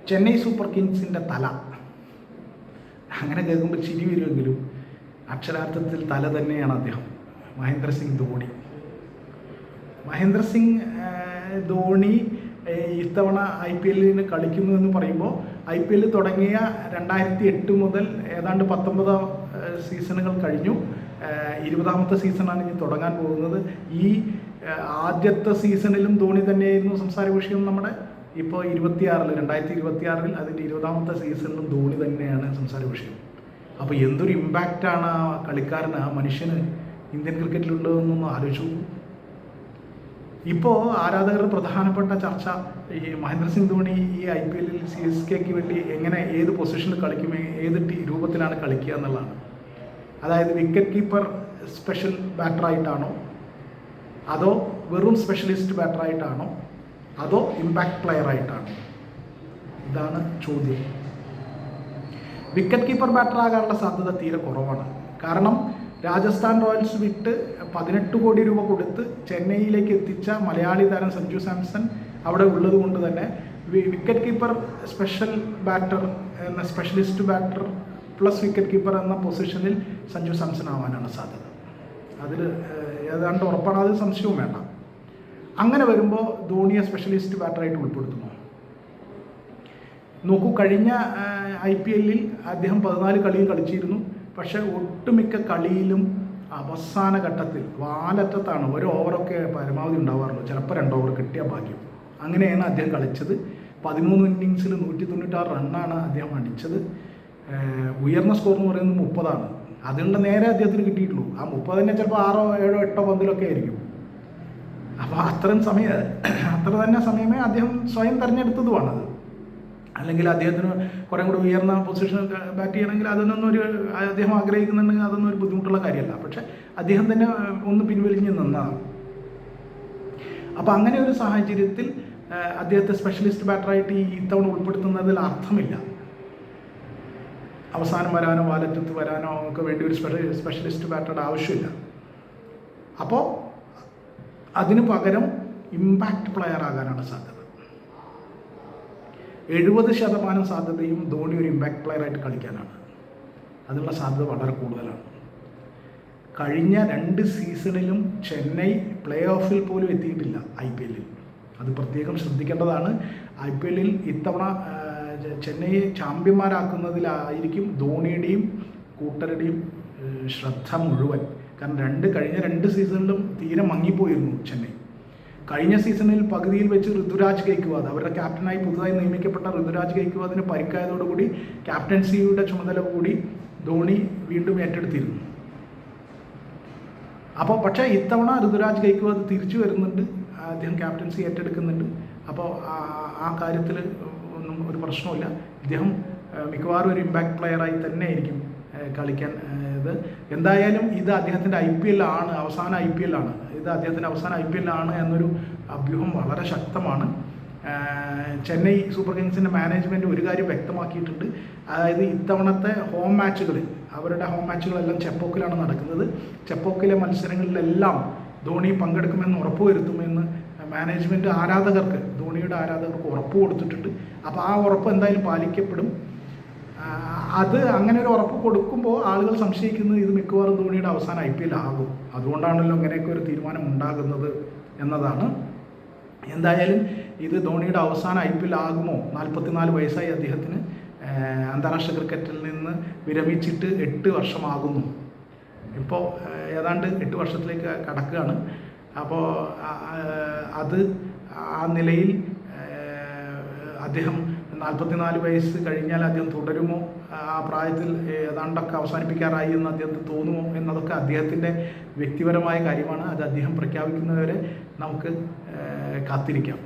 Chennai super കിങ്സിൻ്റെ തല. അങ്ങനെ കേൾക്കുമ്പോൾ ചിരി വരുമെങ്കിലും അക്ഷരാർത്ഥത്തിൽ തല തന്നെയാണ് അദ്ദേഹം, മഹേന്ദ്ര സിംഗ് ധോണി. മഹേന്ദ്ര സിംഗ് ധോണി ഇത്തവണ IPL കളിക്കുന്നു എന്ന് പറയുമ്പോൾ IPL തുടങ്ങിയ 2008 മുതൽ ഏതാണ്ട് 19 സീസണുകൾ കഴിഞ്ഞു. 20ാമത്തെ സീസണാണ് ഇനി തുടങ്ങാൻ പോകുന്നത്. ഈ ആദ്യത്തെ സീസണിലും ധോണി തന്നെയായിരുന്നു സംസാര വിഷയം നമ്മുടെ. ഇപ്പോൾ 2026 അതിൻ്റെ 20ാമത്തെ സീസണിലും ധോണി തന്നെയാണ് സംസാര വിഷയം. അപ്പോൾ എന്തൊരു ഇമ്പാക്റ്റാണ് ആ കളിക്കാരന്, ആ മനുഷ്യന് ഇന്ത്യൻ ക്രിക്കറ്റിലുള്ളതെന്നൊന്ന് ആലോചിച്ചു. ഇപ്പോൾ ആരാധകരുടെ പ്രധാനപ്പെട്ട ചർച്ച ഈ മഹേന്ദ്ര സിംഗ് ധോണി ഈ IPL CSKക്ക് വേണ്ടി എങ്ങനെ, ഏത് പൊസിഷനിൽ കളിക്കും, ഏത് രൂപത്തിലാണ് കളിക്കുക എന്നുള്ളതാണ്. അതായത് വിക്കറ്റ് കീപ്പർ സ്പെഷ്യൽ ബാറ്ററായിട്ടാണോ, അതോ വെറും സ്പെഷ്യലിസ്റ്റ് ബാറ്ററായിട്ടാണോ, അതോ ഇമ്പാക്റ്റ് പ്ലെയറായിട്ടാണോ? ഇതാണ് ചോദ്യം. വിക്കറ്റ് കീപ്പർ ബാറ്ററാകാനുള്ള സാധ്യത തീരെ കുറവാണ്. കാരണം രാജസ്ഥാൻ റോയൽസ് വിട്ട് 18 കോടി രൂപ കൊടുത്ത് ചെന്നൈയിലേക്ക് എത്തിച്ച മലയാളി താരം സഞ്ജു സാംസൺ അവിടെ ഉള്ളത് കൊണ്ട് തന്നെ വിക്കറ്റ് കീപ്പർ സ്പെഷ്യൽ ബാറ്റർ എന്ന specialist batter plus wicket keeper എന്ന പൊസിഷനിൽ സഞ്ജു സാംസൺ ആവാനാണ് സാധ്യത. അതിൽ ഏതാണ്ട് ഉറപ്പാണ്, അതിൽ സംശയവും വേണ്ട. അങ്ങനെ വരുമ്പോൾ ധോണിയെ സ്പെഷ്യലിസ്റ്റ് ബാറ്ററായിട്ട് ഉൾപ്പെടുത്തുന്നു. നോക്കൂ, കഴിഞ്ഞ IPL അദ്ദേഹം 14 കളിയും കളിച്ചിരുന്നു. പക്ഷേ ഒട്ടുമിക്ക കളിയിലും അവസാന ഘട്ടത്തിൽ വാലറ്റത്താണ്. ഒരു ഓവറൊക്കെ പരമാവധി ഉണ്ടാവാറുള്ളൂ, ചിലപ്പോൾ 2 ഓവർ കിട്ടിയ ഭാഗ്യം. അങ്ങനെയാണ് അദ്ദേഹം കളിച്ചത്. 13 ഇന്നിങ്സിൽ 196 റണ്ണാണ് അദ്ദേഹം അടിച്ചത്. ഉയർന്ന സ്കോർ എന്ന് പറയുന്നത് 30ആണ്. അതിനുള്ള നേരെ അദ്ദേഹത്തിന് കിട്ടിയിട്ടുള്ളൂ. ആ 30 തന്നെ ചിലപ്പോൾ 6, 7, 8 പന്തിലൊക്കെ ആയിരിക്കും. അപ്പോൾ അത്ര തന്നെ സമയമേ അദ്ദേഹം സ്വയം തിരഞ്ഞെടുത്തതുമാണത്. അല്ലെങ്കിൽ അദ്ദേഹത്തിന് കുറേ കൂടി ഉയർന്ന പൊസിഷനിൽ ബാറ്റ് ചെയ്യണമെങ്കിൽ അദ്ദേഹം ആഗ്രഹിക്കുന്നുണ്ടെങ്കിൽ അതൊന്നും ഒരു ബുദ്ധിമുട്ടുള്ള കാര്യമല്ല. പക്ഷേ അദ്ദേഹം തന്നെ ഒന്ന് പിൻവലിഞ്ഞ് നിന്നതാണ്. അപ്പോൾ അങ്ങനെ ഒരു സാഹചര്യത്തിൽ അദ്ദേഹത്തെ സ്പെഷ്യലിസ്റ്റ് ബാറ്ററായിട്ട് ഇത്തവണ ഉൾപ്പെടുത്തുന്നതിൽ അർത്ഥമില്ല. അവസാനം വരാനോ വാലറ്റത്ത് വരാനോ ഒക്കെ വേണ്ടി ഒരു സ്പെഷ്യലിസ്റ്റ് ബാറ്ററുടെ ആവശ്യമില്ല. അപ്പോൾ അതിന് പകരം ഇമ്പാക്റ്റ് പ്ലെയർ ആകാനാണ് സാധ്യത. 70% സാധ്യതയും ധോണി ഒരു ഇമ്പാക്റ്റ് പ്ലെയറായിട്ട് കളിക്കാനാണ്. അതിനുള്ള സാധ്യത വളരെ കൂടുതലാണ്. കഴിഞ്ഞ 2 സീസണിലും ചെന്നൈ പ്ലേ ഓഫിൽ പോലും എത്തിയിട്ടില്ല IPL. അത് പ്രത്യേകം ശ്രദ്ധിക്കേണ്ടതാണ്. IPL ഇത്തവണ ചെന്നൈയെ ചാമ്പ്യന്മാരാക്കുന്നതിലായിരിക്കും ധോണിയുടെയും കൂട്ടരുടെയും ശ്രദ്ധ മുഴുവൻ. കാരണം കഴിഞ്ഞ 2 സീസണിലും തീരെ മങ്ങിപ്പോയിരുന്നു ചെന്നൈ. കഴിഞ്ഞ സീസണിൽ പകുതിയിൽ വെച്ച് ഋതുരാജ് ഗെയ്ക്വാദ്, അവരുടെ ക്യാപ്റ്റനായി പുതുതായി നിയമിക്കപ്പെട്ട ഋതുരാജ് ഗെയ്ക്വാദിന് പരിക്കായതോടുകൂടി ക്യാപ്റ്റൻസിയുടെ ചുമതല കൂടി ധോണി വീണ്ടും ഏറ്റെടുത്തിരുന്നു. പക്ഷേ ഇത്തവണ ഋതുരാജ് ഗെയ്ക്വാദ് തിരിച്ചു വരുന്നുണ്ട്, അദ്ദേഹം ക്യാപ്റ്റൻസി ഏറ്റെടുക്കുന്നുണ്ട്. അപ്പോൾ ആ കാര്യത്തിൽ ഒന്നും ഒരു പ്രശ്നമില്ല. ഇദ്ദേഹം മിക്കവാറും ഒരു ഇമ്പാക്റ്റ് പ്ലെയറായി തന്നെ ആയിരിക്കും കളിക്കാൻ. എന്തായാലും ഇത് അദ്ദേഹത്തിൻ്റെ IPL ആണ്, അവസാന IPL ആണ്. ഇത് അദ്ദേഹത്തിൻ്റെ അവസാന IPL ആണ് എന്നൊരു അഭ്യൂഹം വളരെ ശക്തമാണ്. ചെന്നൈ സൂപ്പർ കിങ്സിൻ്റെ മാനേജ്മെൻറ്റ് ഒരു കാര്യം വ്യക്തമാക്കിയിട്ടുണ്ട്. അതായത് ഇത്തവണത്തെ ഹോം മാച്ചുകളിൽ, അവരുടെ ഹോം മാച്ചുകളെല്ലാം ചെപ്പോക്കിലാണ് നടക്കുന്നത്. ചെപ്പോക്കിലെ മത്സരങ്ങളിലെല്ലാം ധോണി പങ്കെടുക്കുമെന്ന് ഉറപ്പുവരുത്തുമെന്ന് മാനേജ്മെൻറ്റ് ധോണിയുടെ ആരാധകർക്ക് ഉറപ്പ് കൊടുത്തിട്ടുണ്ട്. അപ്പോൾ ആ ഉറപ്പ് എന്തായാലും പാലിക്കപ്പെടും. അത് അങ്ങനെ ഒരു ഉറപ്പ് കൊടുക്കുമ്പോൾ ആളുകൾ സംശയിക്കുന്നത് ഇത് മിക്കവാറും ധോണിയുടെ അവസാന IPL ആകും. അതുകൊണ്ടാണല്ലോ ഇങ്ങനെയൊക്കെ ഒരു തീരുമാനം ഉണ്ടാകുന്നത് എന്നതാണ്. എന്തായാലും ഇത് ധോണിയുടെ അവസാന IPL ആകുമോ? 44 വയസ്സായി അദ്ദേഹത്തിന്. അന്താരാഷ്ട്ര ക്രിക്കറ്റിൽ നിന്ന് വിരമിച്ചിട്ട് 8 വർഷമാകുന്നു. ഇപ്പോൾ ഏതാണ്ട് 8 വർഷത്തിലേക്ക് കടക്കുകയാണ്. അപ്പോൾ അത് ആ നിലയിൽ അദ്ദേഹം 44 വയസ്സ് കഴിഞ്ഞാൽ അദ്ദേഹം തുടരുമോ, ആ പ്രായത്തിൽ ഏതാണ്ടൊക്കെ അവസാനിപ്പിക്കാറായി എന്ന് അദ്ദേഹത്തിന് തോന്നുമോ എന്നതൊക്കെ അദ്ദേഹത്തിൻ്റെ വ്യക്തിപരമായ കാര്യമാണ്. അത് അദ്ദേഹം പ്രഖ്യാപിക്കുന്നവരെ നമുക്ക് കാത്തിരിക്കാം.